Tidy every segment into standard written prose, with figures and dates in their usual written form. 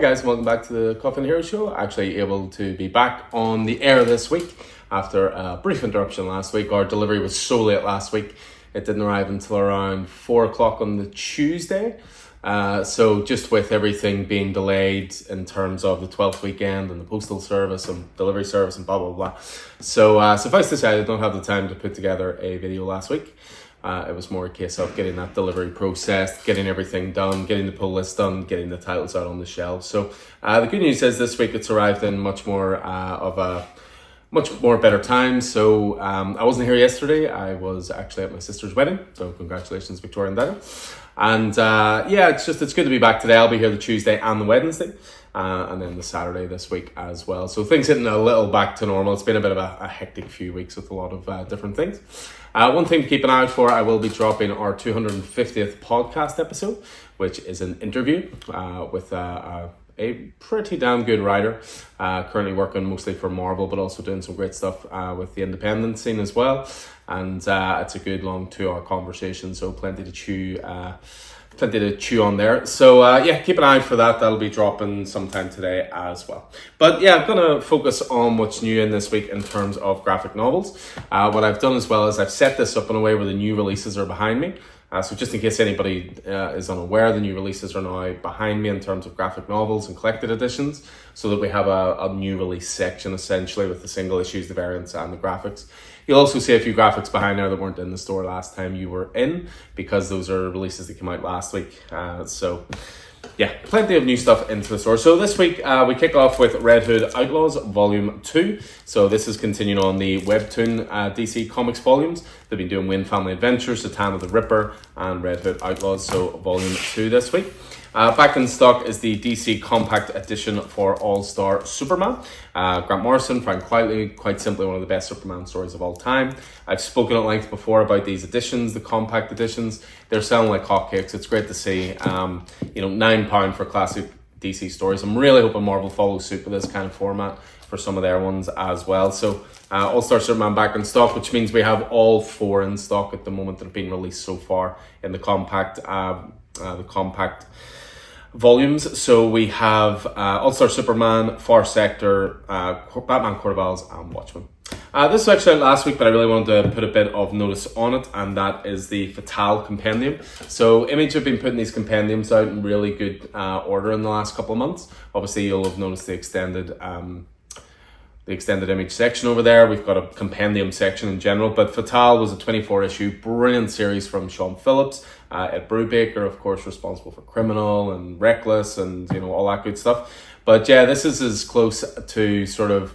guys, welcome back to the Coffin Hero Show. Actually able to be back on the air this week after a brief interruption last week. Our delivery was so late last week, it didn't arrive until around 4 o'clock on the Tuesday. So just with everything being delayed in terms of the 12th weekend and the postal service and delivery service and blah, blah, blah. So suffice to say, I don't have the time to put together a video last week. It was more a case of getting that delivery processed, getting everything done, getting the pull list done, getting the titles out on the shelves. So the good news is this week it's arrived in much more better time. So I wasn't here yesterday. I was actually at my sister's wedding. So congratulations, Victoria and Daniel. And it's good to be back today. I'll be here the Tuesday and the Wednesday. And then the Saturday this week as well. So things hitting a little back to normal. It's been a bit of a hectic few weeks with a lot of different things. One thing to keep an eye out for, I will be dropping our 250th podcast episode, which is an interview with a pretty damn good writer, currently working mostly for Marvel, but also doing some great stuff with the independent scene as well. And it's a good long 2-hour conversation, so plenty to chew on there. So keep an eye out for that. That'll be dropping sometime today as well. But yeah, I'm going to focus on what's new in this week in terms of graphic novels. What I've done as well is I've set this up in a way where the new releases are behind me. So just in case anybody is unaware, the new releases are now behind me in terms of graphic novels and collected editions, so that we have a new release section essentially with the single issues, the variants and the graphics. You'll also see a few graphics behind there that weren't in the store last time you were in, because those are releases that came out last week. Plenty of new stuff into the store. So this week we kick off with Red Hood Outlaws Volume 2. So this is continuing on the Webtoon DC Comics volumes. They've been doing Wayne Family Adventures, The Time of the Ripper, and Red Hood Outlaws, so Volume 2 this week. Back in stock is the DC Compact Edition for All-Star Superman. Grant Morrison, Frank Quitely, quite simply one of the best Superman stories of all time. I've spoken at length before about these editions, the compact editions. They're selling like hotcakes. It's great to see. £9 for classic DC stories. I'm really hoping Marvel follows suit with this kind of format for some of their ones as well. So All-Star Superman back in stock, which means we have all 4 in stock at the moment that have been released so far in the compact volumes. So we have All-Star Superman, Far Sector, Batman Court of Owls, and Watchmen. This was actually out last week, but I really wanted to put a bit of notice on it, and that is the Fatale Compendium. So Image have been putting these compendiums out in really good order in the last couple of months. Obviously, you'll have noticed the extended Image section over there. We've got a compendium section in general, but Fatale was a 24-issue brilliant series from Sean Phillips. Ed Brubaker, of course, responsible for Criminal and Reckless and all that good stuff. But yeah, this is as close to sort of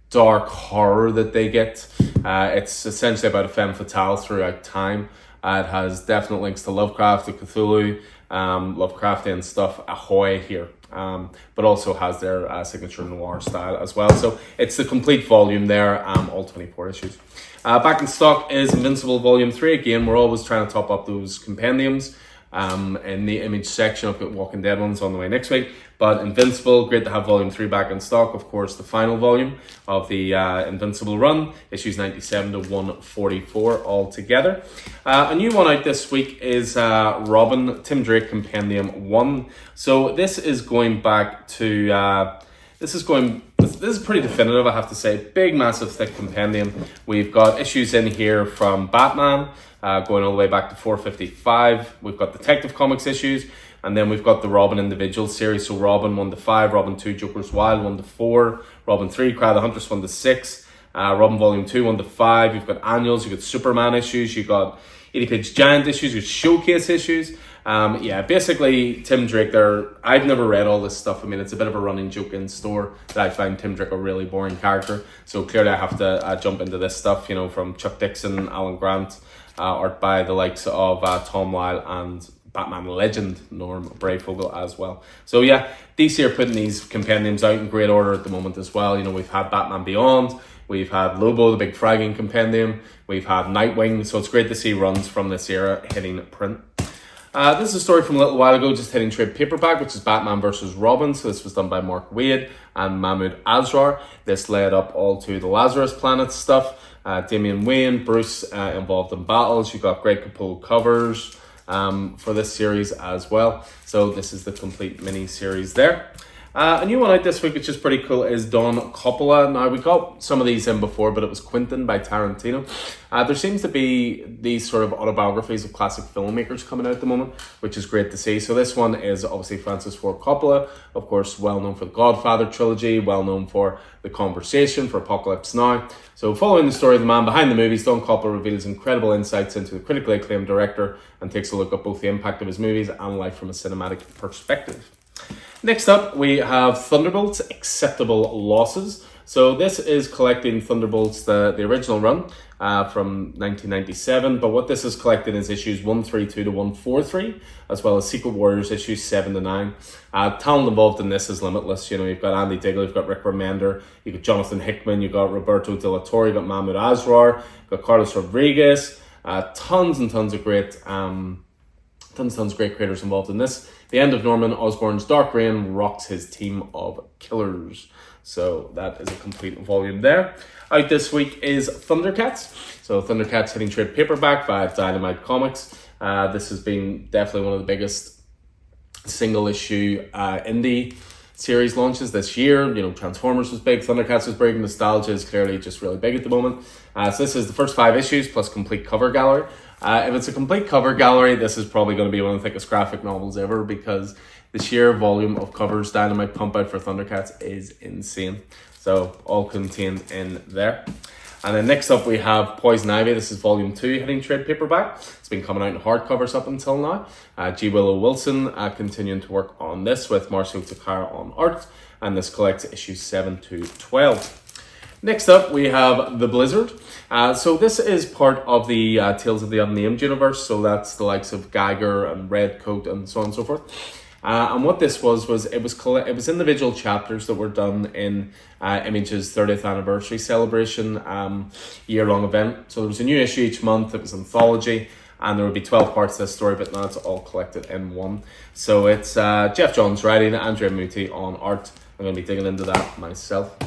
dark horror that they get. It's essentially about a femme fatale throughout time. It has definite links to Lovecraft, to Cthulhu, Lovecraftian stuff, ahoy here. But also has their signature noir style as well. So it's the complete volume there, all 24 issues. Back in stock is Invincible Volume 3. Again, we're always trying to top up those compendiums. In the Image section, I've got Walking Dead ones on the way next week. But Invincible, great to have Volume 3 back in stock. Of course, the final volume of the Invincible run, issues 97 to 144 all together. A new one out this week is Robin, Tim Drake Compendium 1. So this is going back to... This is pretty definitive, I have to say. Big, massive, thick compendium. We've got issues in here from Batman, going all the way back to 455. We've got Detective Comics issues, and then we've got the Robin individual series. So Robin 1 to 5, Robin 2, Joker's Wild 1 to 4, Robin 3, Cry of the Huntress 1 to 6, Robin Volume 2 1 to 5. You've got annuals, you've got Superman issues, you've got 80-page Giant issues, you've got Showcase issues. Basically Tim Drake there. I've never read all this stuff. I mean, it's a bit of a running joke in store that I find Tim Drake a really boring character. So clearly I have to jump into this stuff, from Chuck Dixon, Alan Grant, art by the likes of Tom Lyle and Batman legend Norm Brayfogle as well. So yeah, DC are putting these compendiums out in great order at the moment as well. We've had Batman Beyond, we've had Lobo, the big fragging compendium, we've had Nightwing. So it's great to see runs from this era hitting print. This is a story from a little while ago, just hitting trade paperback, which is Batman vs. Robin. So this was done by Mark Waid and Mahmoud Asrar. This led up all to the Lazarus Planet stuff. Damian Wayne, Bruce involved in battles. You've got Greg Capullo covers for this series as well. So this is the complete mini series there. A new one out this week, which is pretty cool, is Don Coppola. Now, we got some of these in before, but it was Quentin by Tarantino. There seems to be these sort of autobiographies of classic filmmakers coming out at the moment, which is great to see. So this one is obviously Francis Ford Coppola, of course, well known for the Godfather trilogy, well known for The Conversation, for Apocalypse Now. So following the story of the man behind the movies, Don Coppola reveals incredible insights into the critically acclaimed director and takes a look at both the impact of his movies and life from a cinematic perspective. Next up, we have Thunderbolts, Acceptable Losses. So this is collecting Thunderbolts, the original run from 1997. But what this is collecting is issues 132 to 143, as well as Secret Warriors issues 7 to 9. Talent involved in this is limitless. You know, you've got Andy Diggle, you've got Rick Remender, you've got Jonathan Hickman, you've got Roberto De La Torre, you've got Mahmoud Asrar, you've got Carlos Rodriguez. Tons and tons of great great creators involved in this. The end of Norman Osborn's Dark Reign rocks his team of killers. So that is a complete volume there. Out this week is Thundercats. So Thundercats hitting trade paperback via Dynamite Comics. This has been definitely one of the biggest single issue indie series launches this year. You know, Transformers was big, Thundercats was big, nostalgia is clearly just really big at the moment. So this is the first 5 issues plus complete cover gallery. If it's a complete cover gallery, this is probably going to be one of the thickest graphic novels ever, because the sheer volume of covers Dynamite pump out for Thundercats is insane. So all contained in there. And then next up we have Poison Ivy. This is volume 2 hitting trade paperback. It's been coming out in hardcovers up until now. G. Willow Wilson continuing to work on this with Marcio Takara on art. And this collects issues 7 to 12. Next up, we have The Blizzard. So this is part of the Tales of the Unnamed universe. So that's the likes of Geiger and Redcoat and so on and so forth. And what this was it was individual chapters that were done in Image's 30th anniversary celebration year-long event. So there was a new issue each month. It was anthology. And there would be 12 parts to this story, but now it's all collected in one. So it's Jeff Johns writing, Andrea Muti on art. I'm going to be digging into that myself.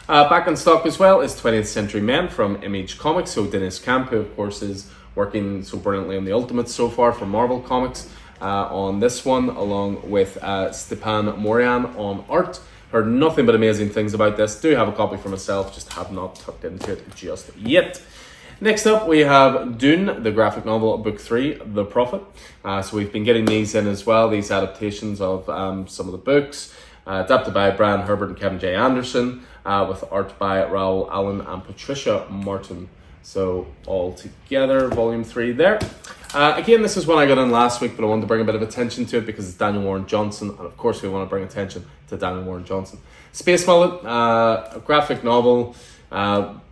Back in stock as well is 20th Century Men from Image Comics. So Dennis Camp, who of course is working so brilliantly on the Ultimates so far for Marvel Comics, on this one, along with Stepan Morian on art. Heard nothing but amazing things about this. Do have a copy for myself, just have not tucked into it just yet. Next up, we have Dune, the graphic novel, book 3, The Prophet. So we've been getting these in as well, these adaptations of some of the books, adapted by Brian Herbert and Kevin J. Anderson, with art by Raoul Allen and Patricia Martin. So all together, volume 3 there. Again, this is one I got in last week, but I wanted to bring a bit of attention to it because it's Daniel Warren Johnson, and of course we want to bring attention to Daniel Warren Johnson. Space Mullet, a graphic novel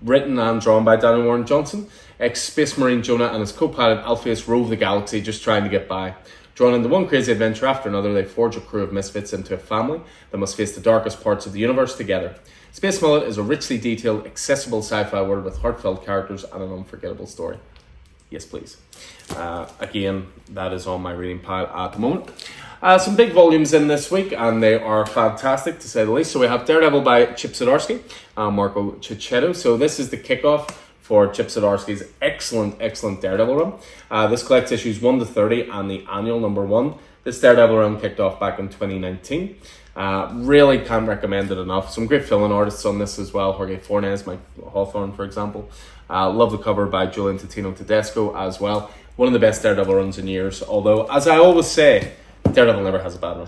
written and drawn by Daniel Warren Johnson. Ex-Space Marine Jonah and his co-pilot Alpheus rove the galaxy just trying to get by. Drawn into one crazy adventure after another, they forge a crew of misfits into a family that must face the darkest parts of the universe together. Space Mullet is a richly detailed, accessible sci-fi world with heartfelt characters and an unforgettable story. Yes, please. Again, that is on my reading pile at the moment. Some big volumes in this week, and they are fantastic to say the least. So we have Daredevil by Chip Zdarsky and Marco Checchetto. So this is the kickoff for Chip Zdarsky's excellent Daredevil run. This collects issues 1 to 30 and the annual number 1. This Daredevil run kicked off back in 2019. Really can't recommend it enough. Some great fill-in artists on this as well. Jorge Fornes, Mike Hawthorne, for example. Love the cover by Julian Totino Tedesco as well. One of the best Daredevil runs in years. Although, as I always say, Daredevil never has a bad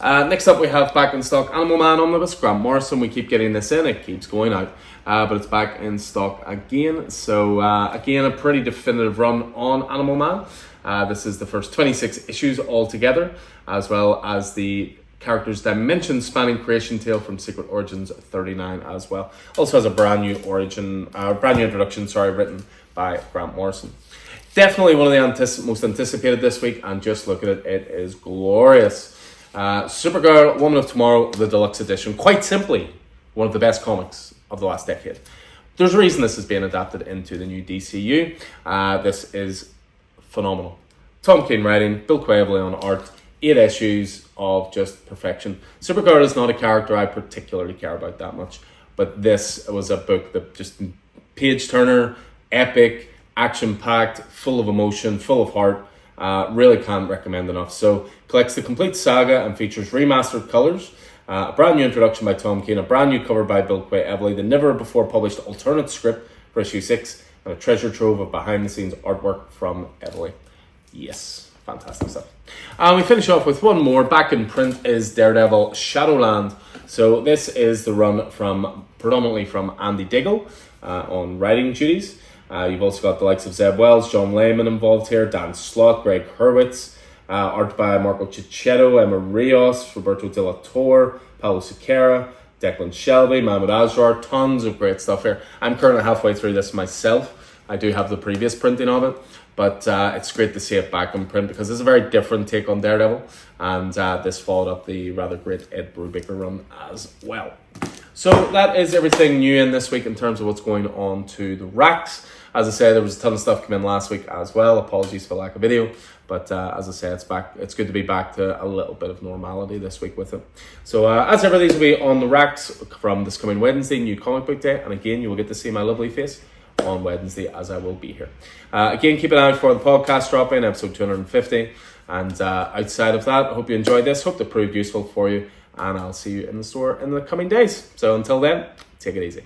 run. Next up, we have back in stock Animal Man Omnibus, Grant Morrison. We keep getting this in. It keeps going out. But it's back in stock again. So, again, a pretty definitive run on Animal Man. This is the first 26 issues altogether, as well as the characters dimension spanning creation tale from Secret Origins 39 as well. Also has a brand new introduction, written by Grant Morrison. Definitely one of the most anticipated this week, and just look at it, it is glorious. Supergirl, Woman of Tomorrow, the deluxe edition. Quite simply, one of the best comics of the last decade. There's a reason this is being adapted into the new DCU. This is phenomenal. Tom King writing, Bill Quavely on art, 8 issues of just perfection. Supergirl is not a character I particularly care about that much, but this was a book that just page-turner, epic, action-packed, full of emotion, full of heart. Really can't recommend enough. So collects the complete saga and features remastered colors A brand new introduction by Tom Keane, a brand new cover by Bill Quay Evely, the never before published alternate script for issue 6, and a treasure trove of behind the scenes artwork from Evely. Yes, fantastic stuff. And we finish off with one more. Back in print is Daredevil Shadowland. So this is the run predominantly from Andy Diggle on writing duties. You've also got the likes of Zeb Wells, John Layman involved here, Dan Slott, Greg Hurwitz, art by Marco Cicchetto, Emma Rios, Roberto De La Torre, Paulo Siqueira, Declan Shelby, Mahmoud Asrar, tons of great stuff here. I'm currently halfway through this myself. I do have the previous printing of it, but it's great to see it back in print because it's a very different take on Daredevil, and this followed up the rather great Ed Brubaker run as well. So that is everything new in this week in terms of what's going on to the racks. As I say, there was a ton of stuff come in last week as well. Apologies for lack of video. But as I say, it's back. It's good to be back to a little bit of normality this week with it. So as ever, these will be on the racks from this coming Wednesday, New Comic Book Day. And again, you will get to see my lovely face on Wednesday as I will be here. Again, keep an eye out for the podcast dropping, episode 250. And outside of that, I hope you enjoyed this. Hope it proved useful for you. And I'll see you in the store in the coming days. So until then, take it easy.